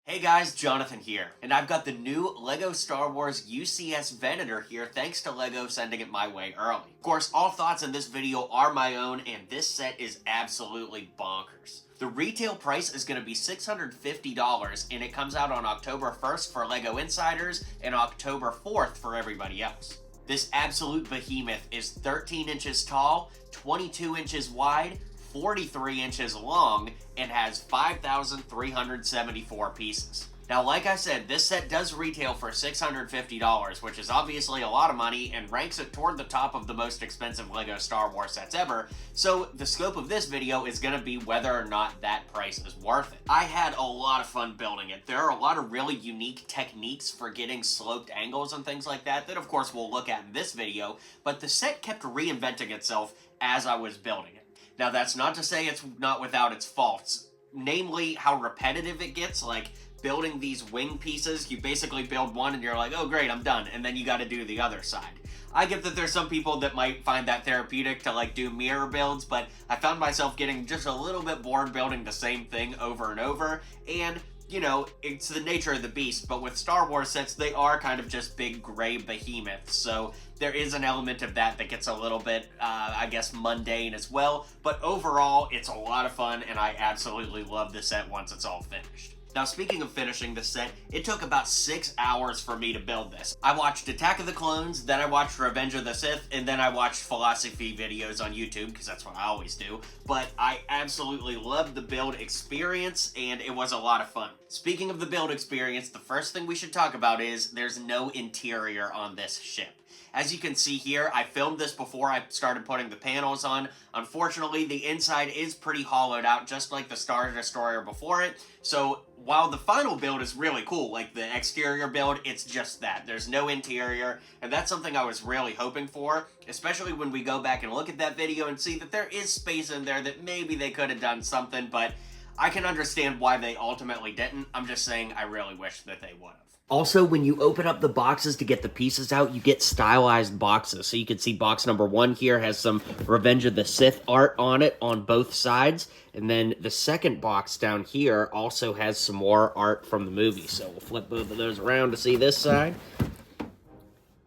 Hey guys, Jonathan here, and I've got the new LEGO Star Wars UCS Venator here thanks to LEGO sending it my way early. Of course, all thoughts in this video are my own, and this set is absolutely bonkers. The retail price is going to be $650, and it comes out on October 1st for LEGO Insiders and October 4th for everybody else. This absolute behemoth is 13 inches tall, 22 inches wide, 43 inches long, and has 5,374 pieces. Now, like I said, this set does retail for $650, which is obviously a lot of money and ranks it toward the top of the most expensive LEGO Star Wars sets ever, so the scope of this video is going to be whether or not that price is worth it. I had a lot of fun building it. There are a lot of really unique techniques for getting sloped angles and things like that of course we'll look at in this video, but the set kept reinventing itself as I was building it. Now, that's not to say it's not without its faults, namely how repetitive it gets. Like building these wing pieces, you basically build one and you're like, oh great, I'm done, and then you got to do the other side. I get that there's some people that might find that therapeutic to like do mirror builds, but I found myself getting just a little bit bored building the same thing over and over, and you know, it's the nature of the beast, but with Star Wars sets, they are kind of just big gray behemoths, so there is an element of that gets a little bit, I guess, mundane as well, but overall, it's a lot of fun, and I absolutely love the set once it's all finished. Now, speaking of finishing the set, it took about 6 hours for me to build this. I watched Attack of the Clones, then I watched Revenge of the Sith, and then I watched philosophy videos on YouTube, because that's what I always do. But I absolutely loved the build experience, and it was a lot of fun. Speaking of the build experience, the first thing we should talk about is there's no interior on this ship. As you can see here, I filmed this before I started putting the panels on. Unfortunately, the inside is pretty hollowed out, just like the Star Destroyer before it. So while the final build is really cool, like the exterior build, it's just that. There's no interior, and that's something I was really hoping for, especially when we go back and look at that video and see that there is space in there that maybe they could have done something, but I can understand why they ultimately didn't. I'm just saying I really wish that they would have. Also, when you open up the boxes to get the pieces out, you get stylized boxes. So you can see box number 1 here has some Revenge of the Sith art on it on both sides. And then the second box down here also has some more art from the movie. So we'll flip both of those around to see this side.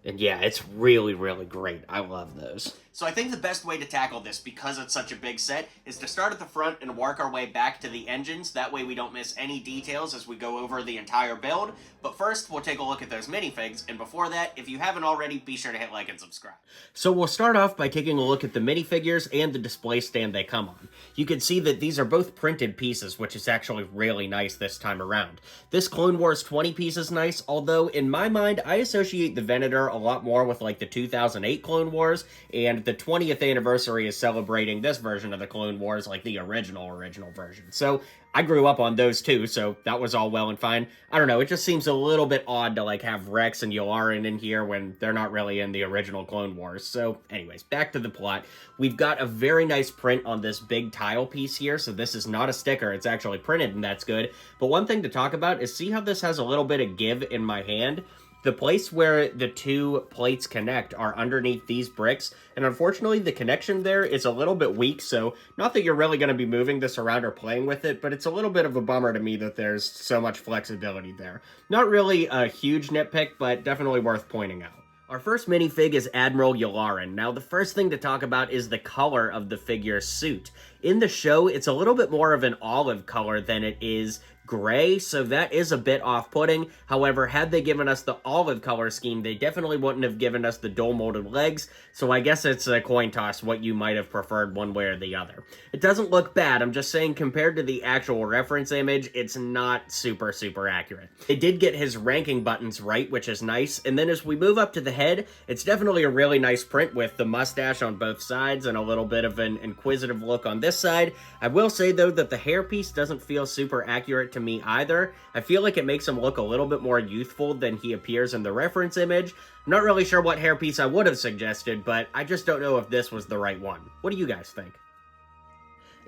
And yeah, it's really, really great. I love those. So I think the best way to tackle this, because it's such a big set, is to start at the front and work our way back to the engines. That way we don't miss any details as we go over the entire build. But first, we'll take a look at those minifigs. And before that, if you haven't already, be sure to hit like and subscribe. So we'll start off by taking a look at the minifigures and the display stand they come on. You can see that these are both printed pieces, which is actually really nice this time around. This Clone Wars 20 piece is nice, although in my mind, I associate the Venator a lot more with like the 2008 Clone Wars, and the 20th anniversary is celebrating this version of the Clone Wars, like the original version. So I grew up on those too, so that was all well and fine. I don't know, it just seems a little bit odd to like have Rex and Yularen in here when they're not really in the original Clone Wars. So anyways, back to the plot. We've got a very nice print on this big tile piece here, so this is not a sticker, it's actually printed, and that's good. But one thing to talk about is see how this has a little bit of give in my hand? The place where the two plates connect are underneath these bricks, and unfortunately the connection there is a little bit weak, so not that you're really going to be moving this around or playing with it, but it's a little bit of a bummer to me that there's so much flexibility there. Not really a huge nitpick, but definitely worth pointing out. Our first minifig is Admiral Yularen. Now, the first thing to talk about is the color of the figure's suit. In the show, it's a little bit more of an olive color than it is gray, so that is a bit off-putting. However, had they given us the olive color scheme, they definitely wouldn't have given us the dual-molded legs, so I guess it's a coin toss what you might have preferred one way or the other. It doesn't look bad, I'm just saying compared to the actual reference image, it's not super accurate. They did get his ranking buttons right, which is nice, and then as we move up to the head, it's definitely a really nice print with the mustache on both sides and a little bit of an inquisitive look on this side. I will say, though, that the hairpiece doesn't feel super accurate to me either. I feel like it makes him look a little bit more youthful than he appears in the reference image. I'm not really sure what hairpiece I would have suggested, but I just don't know if this was the right one. What do you guys think?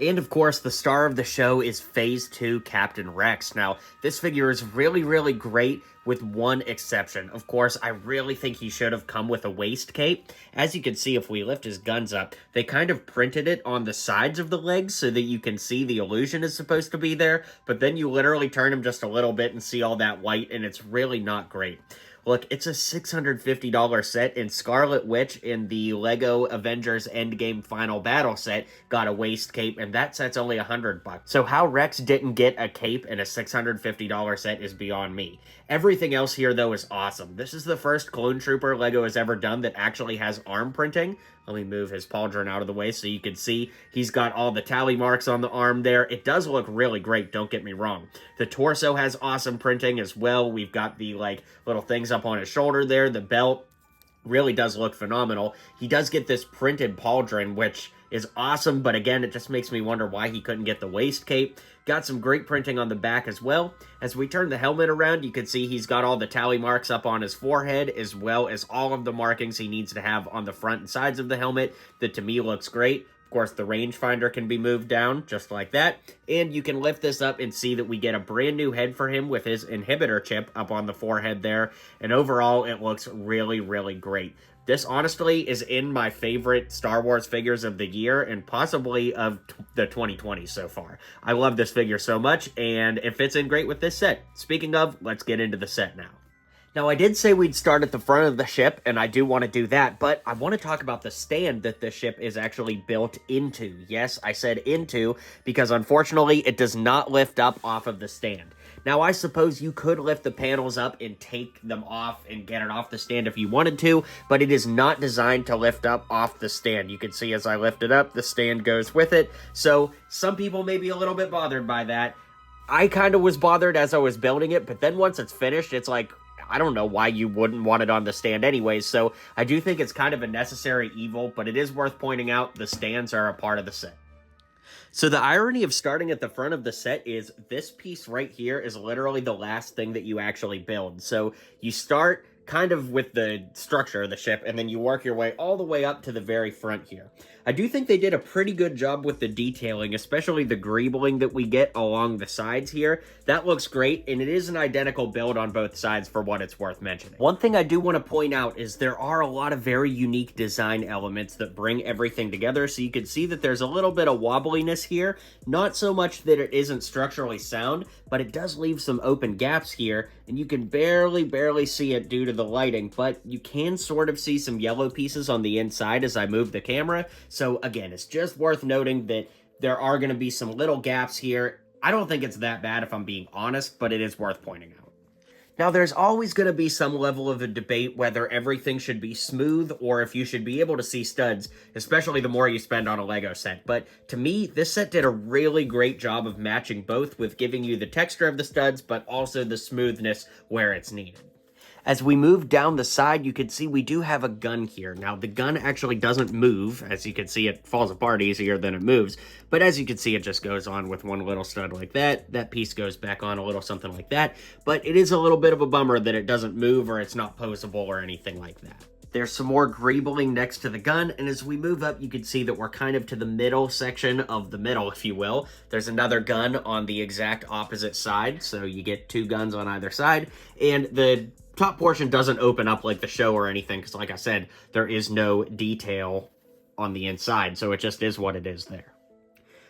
And of course, the star of the show is Phase 2 Captain Rex. Now, this figure is really great with one exception. Of course, I really think he should have come with a waist cape. As you can see, if we lift his guns up, they kind of printed it on the sides of the legs so that you can see the illusion is supposed to be there, but then you literally turn him just a little bit and see all that white, and it's really not great. Look, it's a $650 set, and Scarlet Witch in the LEGO Avengers Endgame Final Battle set got a waist cape, and that set's only $100. So how Rex didn't get a cape in a $650 set is beyond me. Everything else here, though, is awesome. This is the first Clone Trooper LEGO has ever done that actually has arm printing. Let me move his pauldron out of the way so you can see he's got all the tally marks on the arm there. It does look really great, don't get me wrong. The torso has awesome printing as well. We've got the, little things up on his shoulder there. The belt really does look phenomenal. He does get this printed pauldron, which is awesome, but again, it just makes me wonder why he couldn't get the waist cape. Got some great printing on the back as well. As we turn the helmet around, you can see he's got all the tally marks up on his forehead, as well as all of the markings he needs to have on the front and sides of the helmet. That to me looks great. Of course, the rangefinder can be moved down just like that, and you can lift this up and see that we get a brand new head for him with his inhibitor chip up on the forehead there, and overall it looks really great. This honestly is in my favorite Star Wars figures of the year and possibly of the 2020 so far. I love this figure so much, and it fits in great with this set. Speaking of, let's get into the set now. Now, I did say we'd start at the front of the ship, and I do want to do that, but I want to talk about the stand that the ship is actually built into. Yes, I said into, because unfortunately, it does not lift up off of the stand. Now, I suppose you could lift the panels up and take them off and get it off the stand if you wanted to, but it is not designed to lift up off the stand. You can see as I lift it up, the stand goes with it, so some people may be a little bit bothered by that. I kind of was bothered as I was building it, but then once it's finished, it's like, I don't know why you wouldn't want it on the stand anyways, so I do think it's kind of a necessary evil, but it is worth pointing out the stands are a part of the set. So the irony of starting at the front of the set is this piece right here is literally the last thing that you actually build. So you start kind of with the structure of the ship, and then you work your way all the way up to the very front here. I do think they did a pretty good job with the detailing, especially the greebling that we get along the sides here. That looks great, and it is an identical build on both sides for what it's worth mentioning. One thing I do want to point out is there are a lot of very unique design elements that bring everything together, so you can see that there's a little bit of wobbliness here. Not so much that it isn't structurally sound, but it does leave some open gaps here, and you can barely see it due to the lighting, but you can sort of see some yellow pieces on the inside as I move the camera. So again, it's just worth noting that there are going to be some little gaps here. I don't think it's that bad if I'm being honest, but it is worth pointing out. Now, there's always going to be some level of a debate whether everything should be smooth or if you should be able to see studs, especially the more you spend on a LEGO set. But to me, this set did a really great job of matching both with giving you the texture of the studs, but also the smoothness where it's needed. As we move down the side, you can see we do have a gun here. Now, the gun actually doesn't move. As you can see, it falls apart easier than it moves. But as you can see, it just goes on with one little stud like that. That piece goes back on a little something like that. But it is a little bit of a bummer that it doesn't move or it's not posable or anything like that. There's some more greebling next to the gun, and as we move up, you can see that we're kind of to the middle section of the middle, if you will. There's another gun on the exact opposite side, so you get two guns on either side, and the top portion doesn't open up like the show or anything, because like I said, there is no detail on the inside, so it just is what it is there.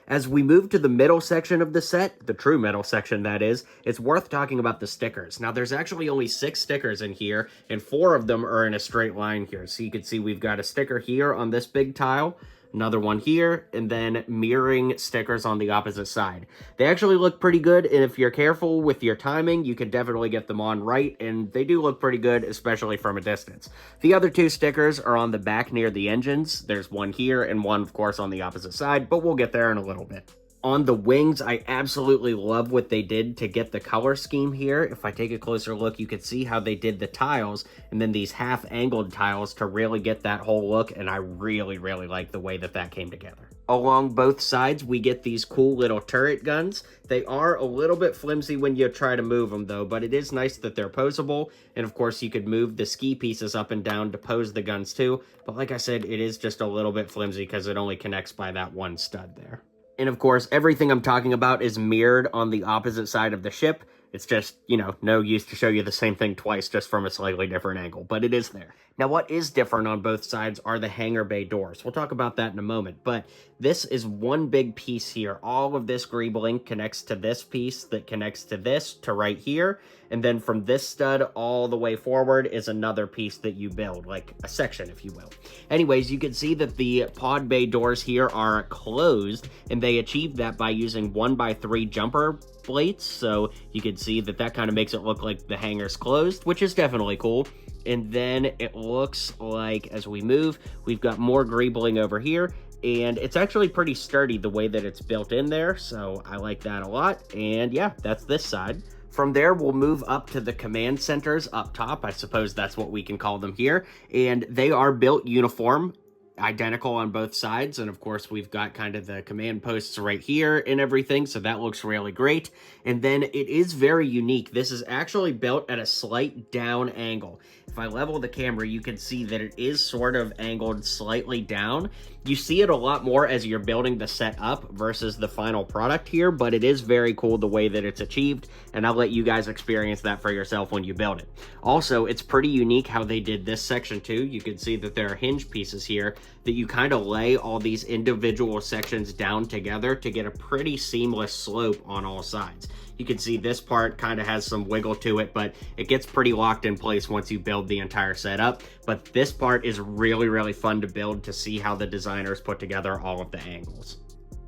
As we move to the middle section of the set, the true middle section that is, it's worth talking about the stickers. Now, there's actually only 6 stickers in here, and 4 of them are in a straight line here. So you can see we've got a sticker here on this big tile, another one here, and then mirroring stickers on the opposite side. They actually look pretty good, and if you're careful with your timing, you can definitely get them on right, and they do look pretty good, especially from a distance. The other 2 stickers are on the back near the engines. There's one here and one, of course, on the opposite side, but we'll get there in a little bit. On the wings, I absolutely love what they did to get the color scheme here. If I take a closer look, you can see how they did the tiles and then these half-angled tiles to really get that whole look, and I really like the way that that came together. Along both sides, we get these cool little turret guns. They are a little bit flimsy when you try to move them, though, but it is nice that they're posable, and of course, you could move the ski pieces up and down to pose the guns too, but like I said, it is just a little bit flimsy because it only connects by that one stud there. And of course, everything I'm talking about is mirrored on the opposite side of the ship. It's just, you know, no use to show you the same thing twice just from a slightly different angle, but it is there. Now, what is different on both sides are the hangar bay doors. We'll talk about that in a moment, but this is one big piece here. All of this greebling connects to this piece that connects to this to right here, and then from this stud all the way forward is another piece that you build, like a section, if you will. Anyways, you can see that the pod bay doors here are closed, and they achieved that by using 1x3 jumper plates, so you can see that that kind of makes it look like the hangar's closed, which is definitely cool. And then it looks like as we move, we've got more greebling over here, and it's actually pretty sturdy the way that it's built in there, so I like that a lot. And yeah, that's this side. From there, we'll move up to the command centers up top. I suppose that's what we can call them here, and they are built uniform, identical on both sides. And of course, we've got kind of the command posts right here and everything, so that looks really great. And then it is very unique. This is actually built at a slight down angle. If I level the camera, you can see that it is sort of angled slightly down. You see it a lot more as you're building the set up versus the final product here, but it is very cool the way that it's achieved, and I'll let you guys experience that for yourself when you build it. Also, it's pretty unique how they did this section too. You can see that there are hinge pieces here that you kind of lay all these individual sections down together to get a pretty seamless slope on all sides. You can see this part kind of has some wiggle to it, but it gets pretty locked in place once you build the entire setup. But this part is really, really fun to build, to see how the designers put together all of the angles.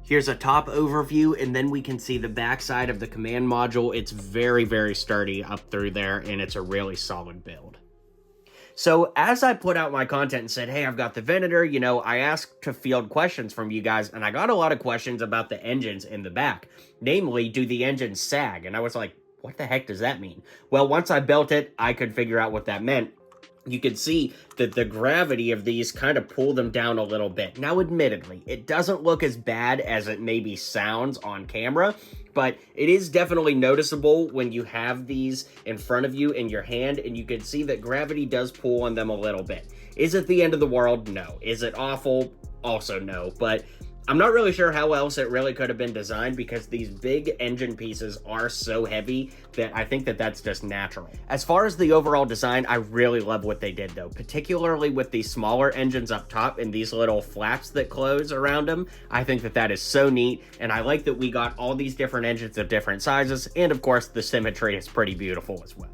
Here's a top overview, and then we can see the backside of the command module. It's very, very sturdy up through there, and it's a really solid build. So as I put out my content and said, hey, I've got the Venator, you know, I asked to field questions from you guys, and I got a lot of questions about the engines in the back. Namely, do the engines sag? And I was like, what the heck does that mean? Well, once I built it, I could figure out what that meant. You can see that the gravity of these kind of pull them down a little bit. Now, admittedly, it doesn't look as bad as it maybe sounds on camera, but it is definitely noticeable when you have these in front of you in your hand, and you can see that gravity does pull on them a little bit. Is it the end of the world? No. Is it awful? Also no. But I'm not really sure how else it really could have been designed, because these big engine pieces are so heavy that I think that that's just natural. As far as the overall design, I really love what they did though, particularly with these smaller engines up top and these little flaps that close around them. I think that that is so neat, and I like that we got all these different engines of different sizes, and of course the symmetry is pretty beautiful as well.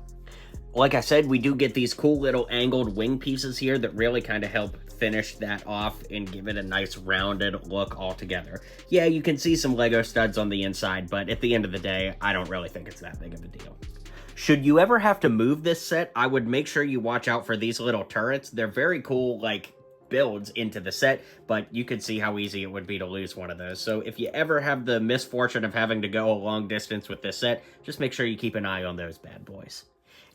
Like I said, we do get these cool little angled wing pieces here that really kind of help finish that off and give it a nice rounded look altogether. Yeah, you can see some Lego studs on the inside, but at the end of the day, I don't really think it's that big of a deal. Should you ever have to move this set, I would make sure you watch out for these little turrets. They're very cool, like, builds into the set, but you could see how easy it would be to lose one of those. So if you ever have the misfortune of having to go a long distance with this set, just make sure you keep an eye on those bad boys.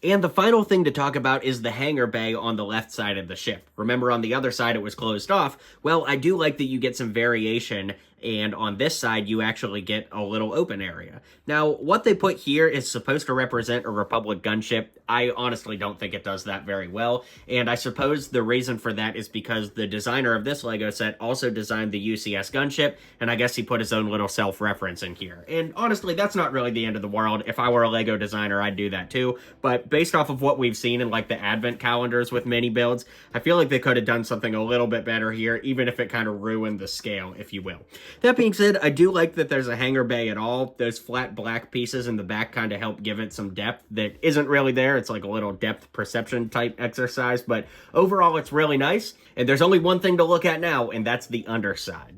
And the final thing to talk about is the hangar bay on the left side of the ship. Remember, on the other side it was closed off. Well, I do like that you get some variation, and on this side you actually get a little open area. Now, what they put here is supposed to represent a Republic gunship. I honestly don't think it does that very well, and I suppose the reason for that is because the designer of this Lego set also designed the UCS gunship, and I guess he put his own little self-reference in here. And honestly, that's not really the end of the world. If I were a Lego designer, I'd do that too, but based off of what we've seen in like the advent calendars with mini builds, I feel like they could have done something a little bit better here, even if it kind of ruined the scale, if you will. That being said, I do like that there's a hangar bay at all. Those flat black pieces in the back kind of help give it some depth that isn't really there. It's like a little depth perception type exercise, but overall it's really nice. And there's only one thing to look at now, and that's the underside.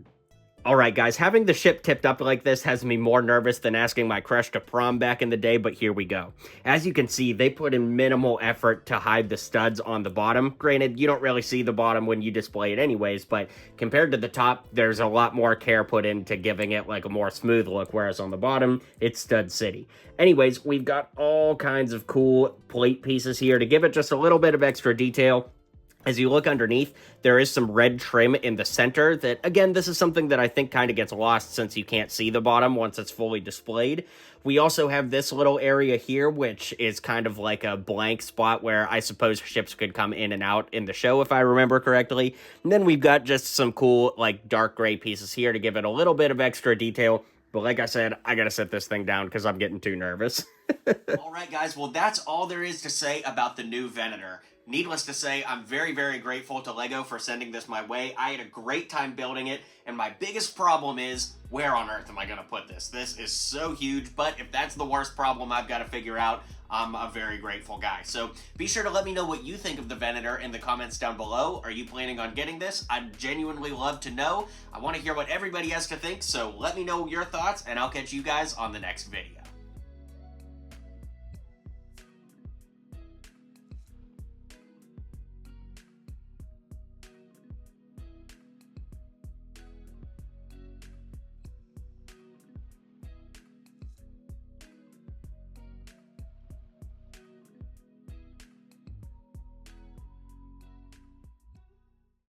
Alright guys, having the ship tipped up like this has me more nervous than asking my crush to prom back in the day, but here we go. As you can see, they put in minimal effort to hide the studs on the bottom. Granted, you don't really see the bottom when you display it anyways, but compared to the top, there's a lot more care put into giving it like a more smooth look, whereas on the bottom, it's Stud City. Anyways, we've got all kinds of cool plate pieces here to give it just a little bit of extra detail. As you look underneath, there is some red trim in the center that, again, this is something that I think kind of gets lost since you can't see the bottom once it's fully displayed. We also have this little area here, which is kind of like a blank spot where I suppose ships could come in and out in the show, if I remember correctly. And then we've got just some cool, like, dark gray pieces here to give it a little bit of extra detail. But like I said, I gotta set this thing down because I'm getting too nervous. All right, guys. Well, that's all there is to say about the new Venator. Needless to say, I'm very, very grateful to LEGO for sending this my way. I had a great time building it, and my biggest problem is, where on earth am I going to put this? This is so huge, but if that's the worst problem I've got to figure out, I'm a very grateful guy. So be sure to let me know what you think of the Venator in the comments down below. Are you planning on getting this? I'd genuinely love to know. I want to hear what everybody has to think, so let me know your thoughts, and I'll catch you guys on the next video.